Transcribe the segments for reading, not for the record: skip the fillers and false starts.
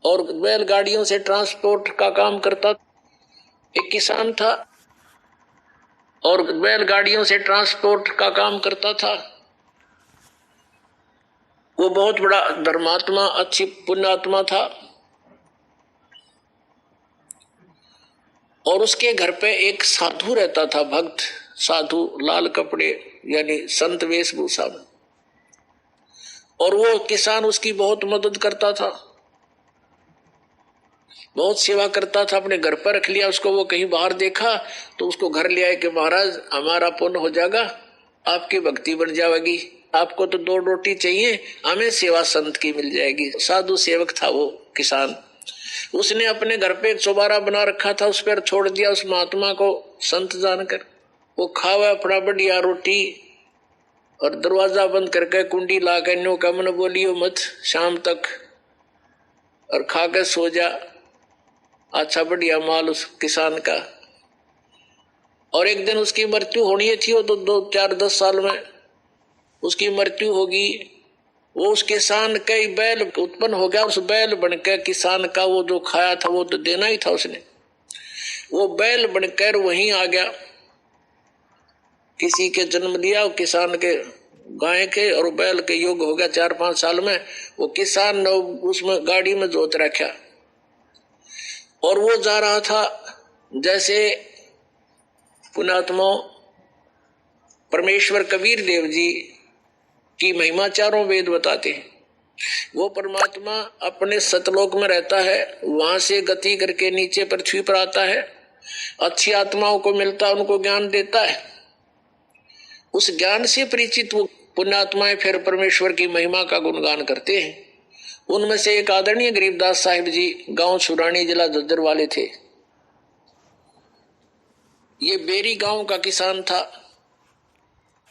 और बैलगाड़ियों से ट्रांसपोर्ट का काम करता। एक किसान था और बैलगाड़ियों से ट्रांसपोर्ट का काम करता था। वो बहुत बड़ा धर्मात्मा, अच्छी पुण्यात्मा था। और उसके घर पे एक साधु रहता था, भक्त साधु, लाल कपड़े यानी संत वेशभूषा में। और वो किसान उसकी बहुत मदद करता था, बहुत सेवा करता था। अपने घर पर रख लिया उसको। वो कहीं बाहर देखा तो उसको घर ले आए कि महाराज हमारा पुण्य हो जाएगा, आपकी भक्ति बन जाएगी, आपको तो 2 रोटी चाहिए, हमें सेवा संत की मिल जाएगी। साधु सेवक था वो किसान। उसने अपने घर पे एक चौबारा बना रखा था, उस पर छोड़ दिया उस महात्मा को संत जानकर। वो खावा अपना बढ़िया रोटी और दरवाजा बंद करके कुंडी ला के नो का मन बोलियो मत शाम तक, और खा के सो जा। अच्छा बढ़िया माल उस किसान का। और एक दिन उसकी मृत्यु होनी थी, वो तो 2, 4, 10 साल में उसकी मृत्यु होगी। वो उस किसान का ही बैल उत्पन्न हो गया। उस बैल बनकर किसान का वो जो खाया था वो तो देना ही था उसने। वो बैल बनकर वहीं आ गया, किसी के जन्म दिया, किसान के गाय के, और बैल के योग हो गया 4-5 साल में। वो किसान ने उसमें गाड़ी में जोत रखा और वो जा रहा था। जैसे पुण्यात्मा परमेश्वर कबीर देव जी की महिमा चारों वेद बताते हैं। वो परमात्मा अपने सतलोक में रहता है, वहां से गति करके नीचे पृथ्वी पर आता है, अच्छी आत्माओं को मिलता है, उनको ज्ञान देता है। उस ज्ञान से परिचित वो पुण्यात्माएं फिर परमेश्वर की महिमा का गुणगान करते हैं। उनमें से एक आदरणीय गरीबदास साहिब जी, गांव छुरानी, जिला झज्जर वाले थे। ये बेरी गांव का किसान था,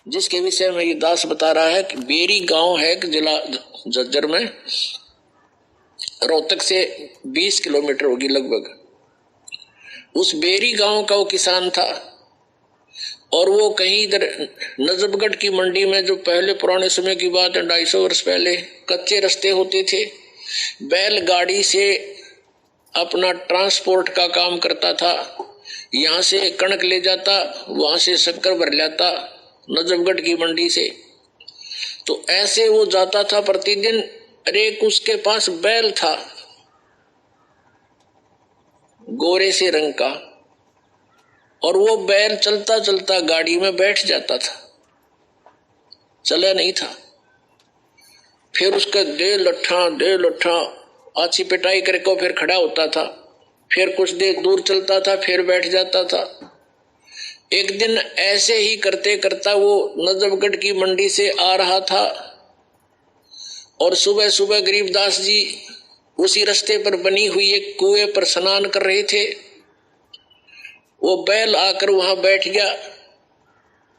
जिसके विषय में ये दास बता रहा है कि बेरी गांव है जिला झज्जर में, रोहतक से 20 किलोमीटर होगी लगभग। उस बेरी गांव का वो किसान था। और वो कहीं इधर नजफगढ़ की मंडी में, जो पहले पुराने समय की बात है 250 वर्ष पहले, कच्चे रास्ते होते थे, बैलगाड़ी से अपना ट्रांसपोर्ट का काम करता था। यहाँ से कणक ले जाता, वहां से शक्कर भर लाता नजफगढ़ की मंडी से। तो ऐसे वो जाता था प्रतिदिन। एक उसके पास बैल था गोरे से रंग का, और वो बैल चलता चलता गाड़ी में बैठ जाता था, चला नहीं था। फिर उसका दे लट्ठा अच्छी पिटाई करके फिर खड़ा होता था, फिर कुछ देर दूर चलता था, फिर बैठ जाता था। एक दिन ऐसे ही करते करता वो नजफगढ़ की मंडी से आ रहा था, और सुबह सुबह गरीबदास जी उसी रास्ते पर बनी हुई एक कुएं पर स्नान कर रहे थे। वो बैल आकर वहां बैठ गया,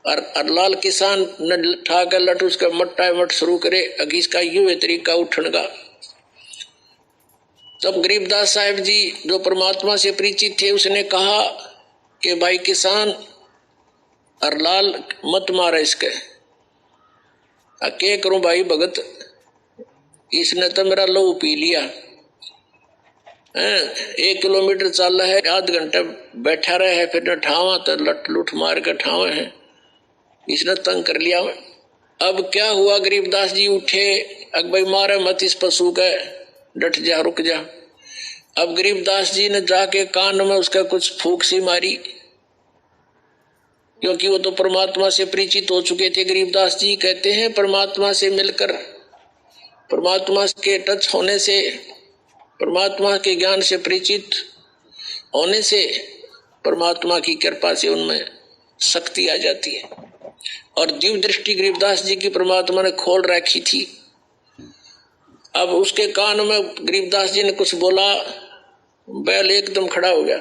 और लाल किसान न ठाकर लट उसका मट्टा मट शुरू करे, अगीस का यूं तरीका उठन का। तब गरीबदास साहिब जी जो परमात्मा से परिचित थे, उसने कहा कि भाई किसान, और लाल मत मारा इसके। क्या करूं भाई भगत, इसने तो मेरा लहू पी लिया। 1 किलोमीटर चल रहा है, आध घंटा बैठा रहे है, फिर न ठावा तो लट लुट मार कर ठावे हैं, इसने तंग कर लिया। अब क्या हुआ, गरीबदास जी उठे, अग भाई मारे मत इस पशु का, डट जा, रुक जा। अब गरीबदास जी ने जाके कान में उसका कुछ फूंक सी मारी, क्योंकि वो तो परमात्मा से परिचित हो चुके थे। गरीबदास जी कहते हैं परमात्मा से मिलकर, परमात्मा के टच होने से, परमात्मा के ज्ञान से परिचित होने से परमात्मा की कृपा से उनमें शक्ति आ जाती है। और दिव्य दृष्टि गरीबदास जी की परमात्मा ने खोल रखी थी। अब उसके कान में गरीबदास जी ने कुछ बोला, बैल एकदम खड़ा हो गया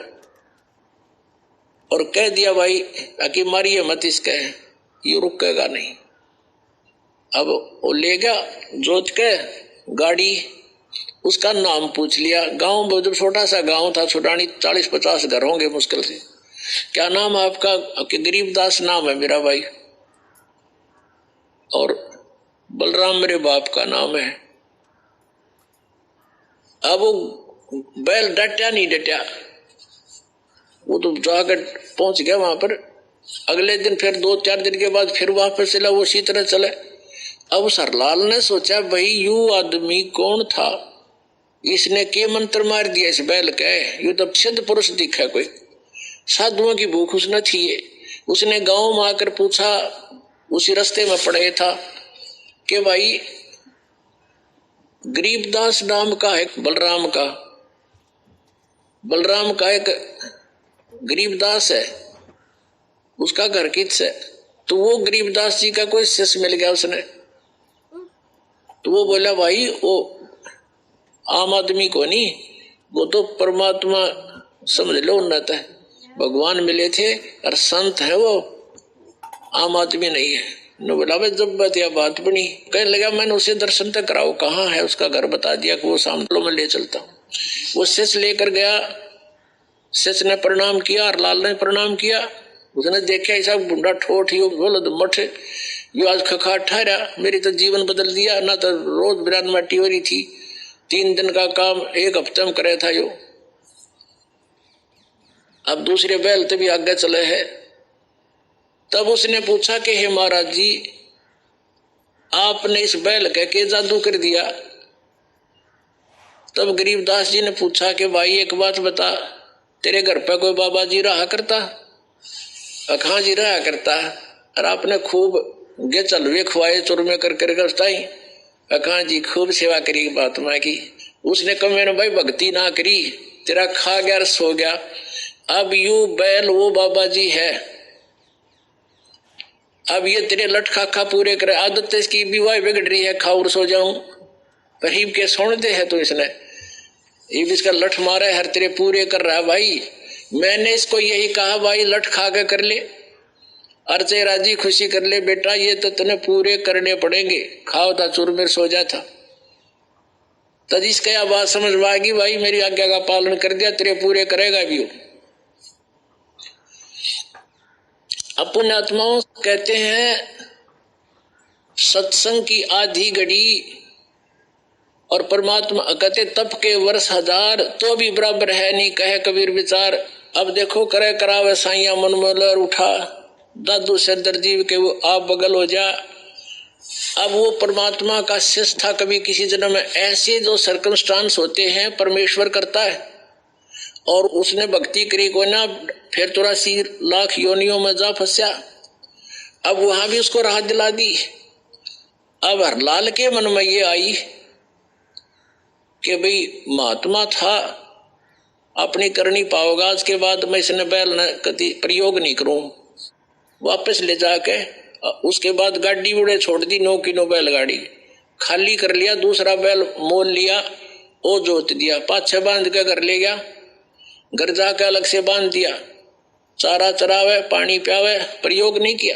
और कह दिया भाई कि मारिए मत इसके, ये रुकेगा नहीं। अब वो ले गया जोत के गाड़ी, उसका नाम पूछ लिया। गांव में जब छोटा सा गांव था छुटानी, 40-50 घर होंगे मुश्किल से। क्या नाम है आपका? कि गरीबदास नाम है मेरा भाई, और बलराम मेरे बाप का नाम है। अब वो बैल डटा नहीं डटा, वो तो जाकर पहुंच गया वहां पर। अगले दिन फिर 2-4 दिन के बाद फिर वापस चला, वो उसी तरह चले। अब सरलाल ने सोचा भाई यू आदमी कौन था, इसने के मंत्र मार दिया इस बैल के, यू तो सिद्ध पुरुष दिखा, कोई साधुओं की भूख उसने थी। उसने गांव में आकर पूछा, उसी रास्ते में पड़े था कि भाई गरीबदास नाम का है बलराम का एक गरीबदास है, उसका घर किस है। तो वो गरीबदास जी का कोई शिष्य मिल गया उसने। तो वो बोला भाई वो आम आदमी को नहीं, वो तो परमात्मा समझ लो उन्नत है, भगवान मिले थे और संत है, वो आम आदमी नहीं है। न बोला भाई जब बात या बात बनी, कहने लगा मैंने उसे दर्शन तक कराओ, कहाँ है उसका घर बता दिया कि वो सामने में ले चलता हूँ। वो शिष्य लेकर गया, शिष्य ने प्रणाम किया और लाल ने प्रणाम किया। उसने देखा ऐसा बुढ़ा ठोठ ही बोलो तो मठ यो आज खखा ठहरा, मेरी तो जीवन बदल दिया। ना तो रोज बिरान माटी हो रही थी, 3 दिन का काम 1 हफ्ते में करे था यो। अब दूसरे बैल तभी आगे चले है। तब उसने पूछा कि हे महाराज जी, आपने इस बैल के जादू कर दिया। तब गरीबदास जी ने पूछा कि भाई एक बात बता, तेरे घर पे कोई बाबा जी रहा करता? अखा जी रहा करता, और आपने खूब गे चलवे खुआए चुरमे कर बताई। अखा जी खूब सेवा करी महात्मा की। उसने कहा मैंने भाई भक्ति ना करी, तेरा खा गया सो गया। अब यू बैल वो बाबा जी है, अब ये तेरे लट खाखा पूरे करे। आदत इसकी विवाह बिगड़ रही है, खाओ और सो जाऊं, गरीब के सोने दे है। तो इसने ये इसका लठ मारा है, हर तेरे पूरे कर रहा है। भाई मैंने इसको यही कहा भाई लठ खा के कर ले, अर्चे राजी खुशी कर ले बेटा, ये तो तने पूरे करने पड़ेंगे। खाओ था चूरमेर सो जा था। तब इसका यह बात समझ में आएगी, भाई मेरी आज्ञा का पालन कर दिया, तेरे पूरे करेगा भी वो। अपने आत्माओं कहते हैं सत्संग की आधी घड़ी और परमात्मा कहते तप के वर्ष 1000 तो भी बराबर है नहीं, कहे कबीर विचार। अब देखो करे करावे साइया मन मोलर उठा, दादू सरदर जीव के वो आप बगल हो जा। अब वो परमात्मा का शिष्य था कभी किसी जन्म में। ऐसे जो सर्कमस्टांस होते हैं परमेश्वर करता है, और उसने भक्ति करी को ना, फिर 83 लाख योनियों में जा फंसा। अब वहां भी उसको राहत दिला दी। अब हरलाल के मन में ये आई कि भाई महात्मा था, अपनी करनी पाओगा, उसके बाद मैं इसने बैल न कति प्रयोग नहीं करूं। वापस ले जाके उसके बाद गाड़ी उड़े छोड़ दी, 9 की 9 बैलगाड़ी खाली कर लिया, दूसरा बैल मोल लिया, वो जोत दिया, पाछे बांध के घर ले गया। घर जाके अलग से बांध दिया, चारा चरावे पानी प्यावे, प्रयोग नहीं किया।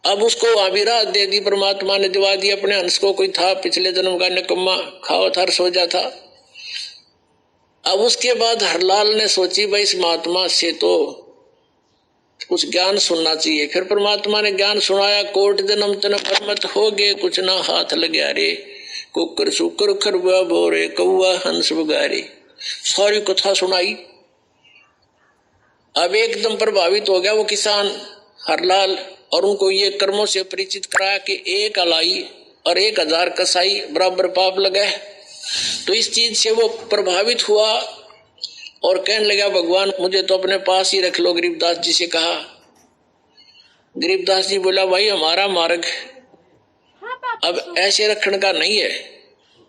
अब उसको वहां भी राहत दे दी, परमात्मा ने दिवा दी अपने हंस को। कोई था पिछले जन्म का निकम्मा, खाओ था सो जा था। अब उसके बाद हरलाल ने सोची भाई इस महात्मा से तो कुछ ज्ञान सुनना चाहिए। फिर परमात्मा ने ज्ञान सुनाया, कोट जन्म तन परमत हो गए, कुछ ना हाथ लग्या रे, कुकर सुकर खरबा बोरे, कौआ हंस बगारे। सारी कथा सुनाई। अब एकदम प्रभावित हो गया वो किसान हरलाल, और उनको ये कर्मों से परिचित कराया कि 1 अलाई और 1000 कसाई बराबर पाप लगे। तो इस चीज से वो प्रभावित हुआ और कहने लगा भगवान मुझे तो अपने पास ही रख लो। गरीबदास जी से कहा। गरीबदास जी बोला भाई हमारा मार्ग अब ऐसे रखने का नहीं है,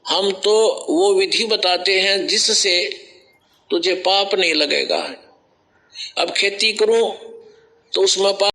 हम तो वो विधि बताते हैं जिससे तुझे पाप नहीं लगेगा। अब खेती करूं तो उसमें पाप